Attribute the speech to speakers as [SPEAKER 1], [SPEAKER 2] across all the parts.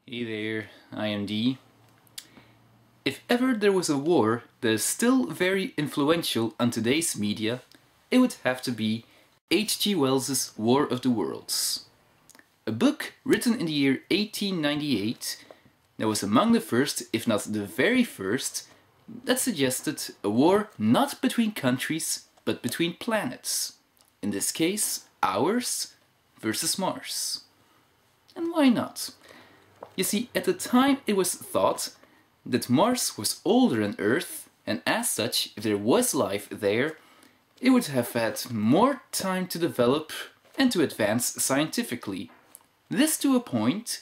[SPEAKER 1] Hey there, I am D. If ever there was a war that is still very influential on today's media, it would have to be H.G. Wells' War of the Worlds. A book written in the year 1898 that was among the first, if not the very first, that suggested a war not between countries, but between planets. In this case, ours versus Mars. And why not? You see, at the time it was thought that Mars was older than Earth, and as such, if there was life there, it would have had more time to develop and to advance scientifically. This to a point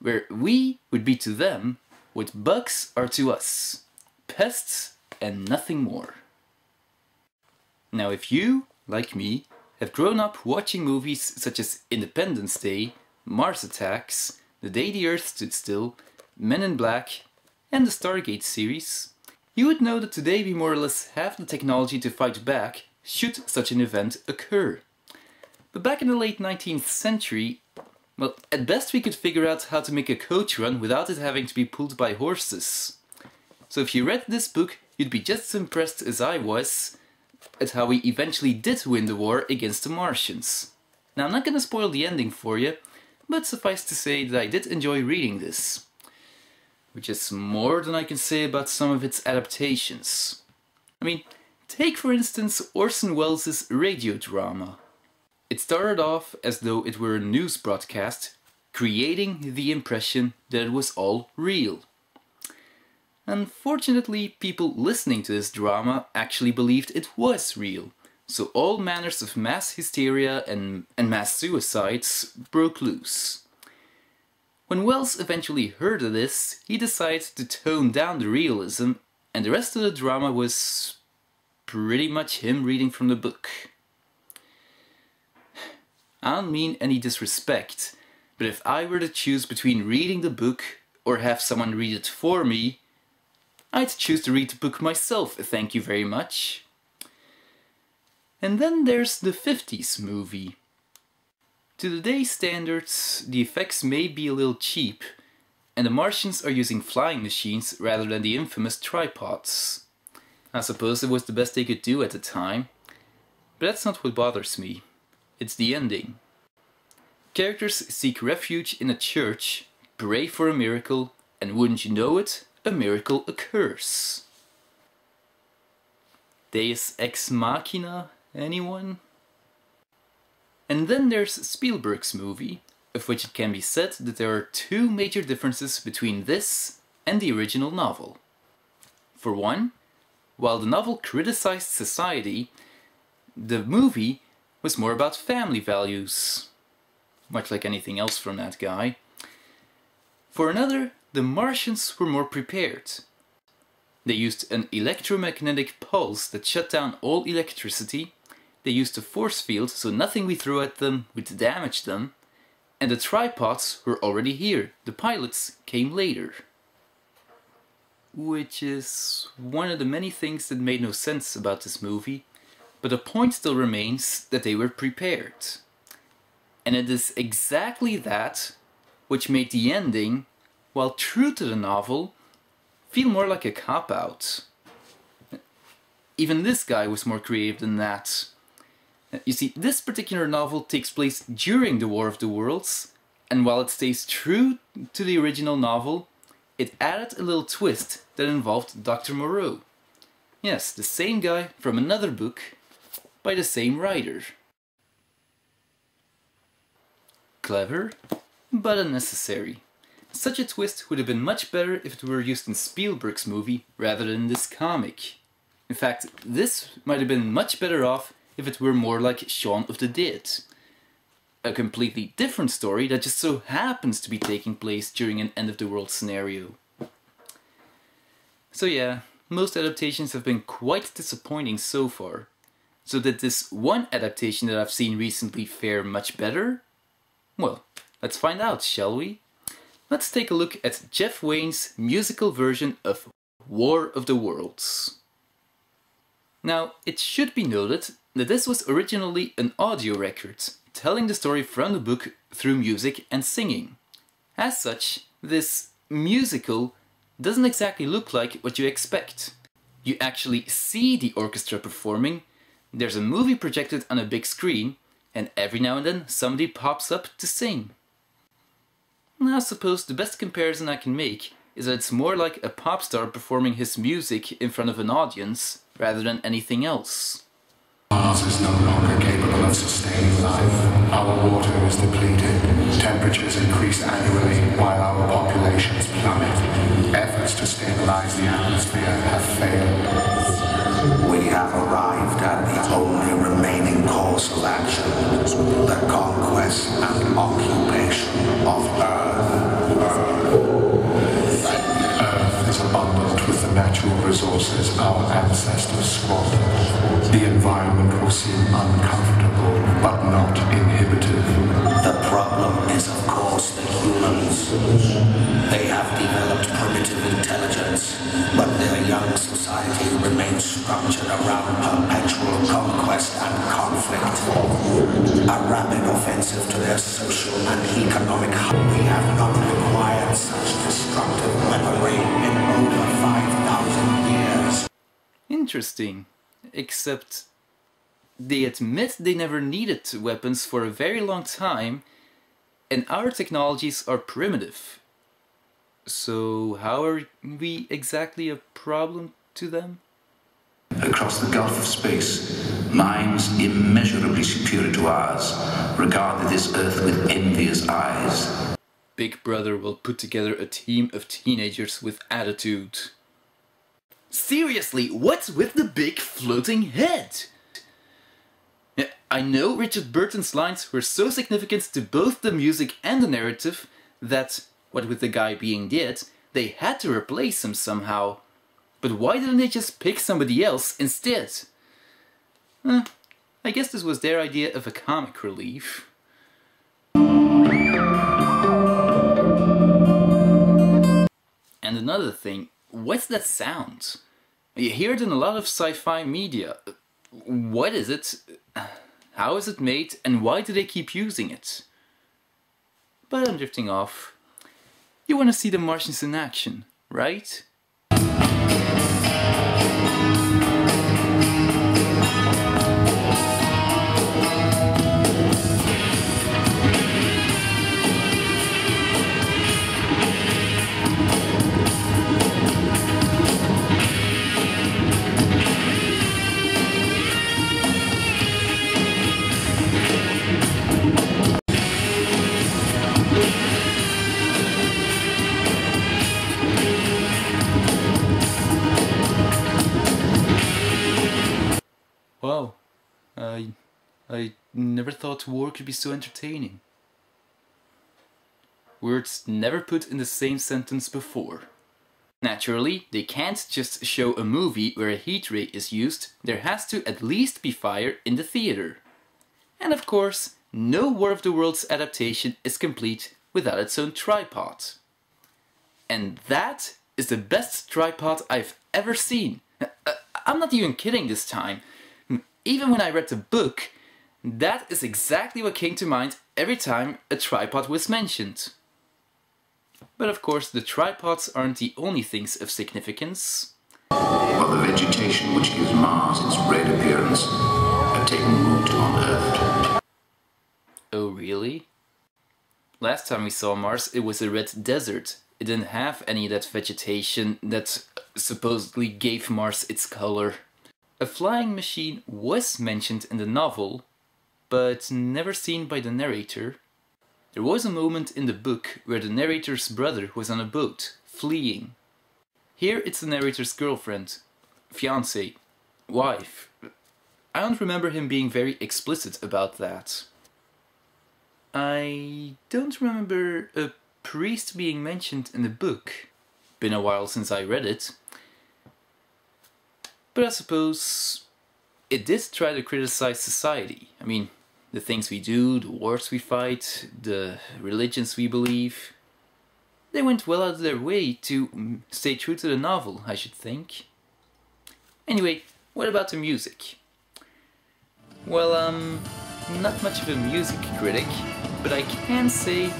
[SPEAKER 1] where we would be to them what bugs are to us. Pests and nothing more. Now if you, like me, have grown up watching movies such as Independence Day, Mars Attacks, The Day the Earth Stood Still, Men in Black, and the Stargate series, you would know that today we more or less have the technology to fight back should such an event occur. But back in the late 19th century, well, at best we could figure out how to make a coach run without it having to be pulled by horses. So if you read this book, you'd be just as impressed as I was at how we eventually did win the war against the Martians. Now I'm not gonna spoil the ending for you, but suffice to say that I did enjoy reading this. Which is more than I can say about some of its adaptations. I mean, take for instance Orson Welles' radio drama. It started off as though it were a news broadcast, creating the impression that it was all real. Unfortunately, people listening to this drama actually believed it was real, so all manners of mass hysteria and mass suicides broke loose. When Wells eventually heard of this, he decided to tone down the realism, and the rest of the drama was pretty much him reading from the book. I don't mean any disrespect, but if I were to choose between reading the book or have someone read it for me, I'd choose to read the book myself, thank you very much. And then there's the 50s movie. To today's standards, the effects may be a little cheap, and the Martians are using flying machines rather than the infamous tripods. I suppose it was the best they could do at the time, but that's not what bothers me. It's the ending. Characters seek refuge in a church, pray for a miracle, and wouldn't you know it, a miracle occurs. Deus ex machina, anyone? And then there's Spielberg's movie, of which it can be said that there are two major differences between this and the original novel. For one, while the novel criticized society, the movie was more about family values, much like anything else from that guy. For another, the Martians were more prepared. They used an electromagnetic pulse that shut down all electricity. They used a force field so nothing we threw at them would damage them. And the tripods were already here. The pilots came later. Which is one of the many things that made no sense about this movie. But the point still remains that they were prepared. And it is exactly that which made the ending, while true to the novel, feel more like a cop-out. Even this guy was more creative than that. You see, this particular novel takes place during the War of the Worlds, and while it stays true to the original novel, it added a little twist that involved Dr. Moreau. Yes, the same guy from another book, by the same writer. Clever, but unnecessary. Such a twist would have been much better if it were used in Spielberg's movie rather than this comic. In fact, this might have been much better off if it were more like Shaun of the Dead. A completely different story that just so happens to be taking place during an end-of-the-world scenario. So yeah, most adaptations have been quite disappointing so far. So did this one adaptation that I've seen recently fare much better? Well, let's find out, shall we? Let's take a look at Jeff Wayne's musical version of War of the Worlds. Now, it should be noted that this was originally an audio record, telling the story from the book through music and singing. As such, this musical doesn't exactly look like what you expect. You actually see the orchestra performing, there's a movie projected on a big screen, and every now and then somebody pops up to sing. Now I suppose the best comparison I can make is that it's more like a pop star performing his music in front of an audience rather than anything else.
[SPEAKER 2] Mars is no longer capable of sustaining life. Our water is depleted. Temperatures increase annually while our populations plummet. Efforts to stabilize the atmosphere have failed.
[SPEAKER 3] We have arrived at the only remaining course of action, the conquest and occupation of Earth.
[SPEAKER 2] Earth is abundant with the natural resources our ancestors squandered. The environment will seem uncomfortable, but not inhibitive.
[SPEAKER 3] The problem is, of course, the humans. They have developed primitive intelligence, but their young society remains structured around perpetual conquest and conflict. A rapid offensive to their social and economic hub. We have not acquired such destructive weaponry in over 5,000 years.
[SPEAKER 1] Interesting. Except they admit they never needed weapons for a very long time, and our technologies are primitive. So how are we exactly a problem to them?
[SPEAKER 4] Across the gulf of space, minds immeasurably superior to ours regard this Earth with envious eyes.
[SPEAKER 1] Big Brother will put together a team of teenagers with attitude. Seriously, what's with the big floating head? I know Richard Burton's lines were so significant to both the music and the narrative that, what with the guy being dead, they had to replace him somehow. But why didn't they just pick somebody else instead? I guess this was their idea of a comic relief. And another thing, what's that sound? You hear it in a lot of sci-fi media. What is it? How is it made? And why do they keep using it? But I'm drifting off. You want to see the Martians in action, right? Wow, I never thought war could be so entertaining. Words never put in the same sentence before. Naturally, they can't just show a movie where a heat ray is used, there has to at least be fire in the theater. And of course, no War of the Worlds adaptation is complete without its own tripod. And that is the best tripod I've ever seen. I'm not even kidding this time. Even when I read the book, that is exactly what came to mind every time a tripod was mentioned. But of course, the tripods aren't the only things of significance.
[SPEAKER 4] But the vegetation which gives Mars its red appearance had taken root on Earth.
[SPEAKER 1] Oh really? Last time we saw Mars, it was a red desert. It didn't have any of that vegetation that supposedly gave Mars its color. A flying machine was mentioned in the novel, but never seen by the narrator. There was a moment in the book where the narrator's brother was on a boat, fleeing. Here it's the narrator's girlfriend, fiancée, wife. I don't remember him being very explicit about that. I don't remember a priest being mentioned in the book. Been a while since I read it. But I suppose it did try to criticize society. I mean, the things we do, the wars we fight, the religions we believe. They went well out of their way to stay true to the novel, I should think. Anyway, what about the music? Well, not much of a music critic, but I can say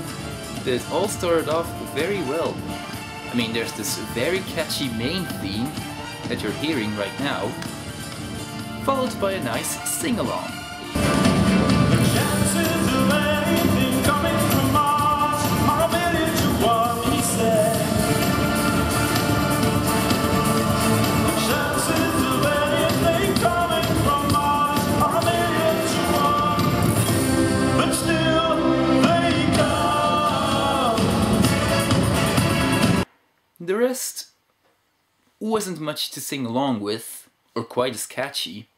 [SPEAKER 1] that it all started off very well. I mean, there's this very catchy main theme that you're hearing right now, followed by a nice sing-along. The rest wasn't much to sing along with, or quite as catchy,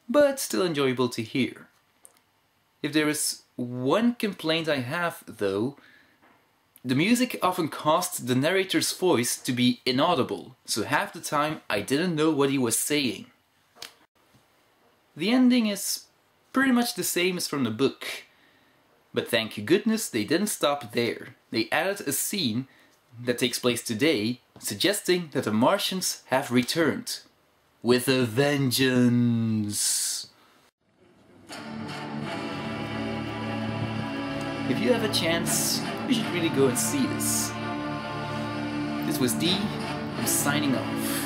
[SPEAKER 1] but still enjoyable to hear. If there is one complaint I have, though, the music often caused the narrator's voice to be inaudible, so half the time I didn't know what he was saying. The ending is pretty much the same as from the book, but thank goodness they didn't stop there. They added a scene that takes place today, suggesting that the Martians have returned. With a vengeance! If you have a chance, you should really go and see this. This was D, I'm signing off.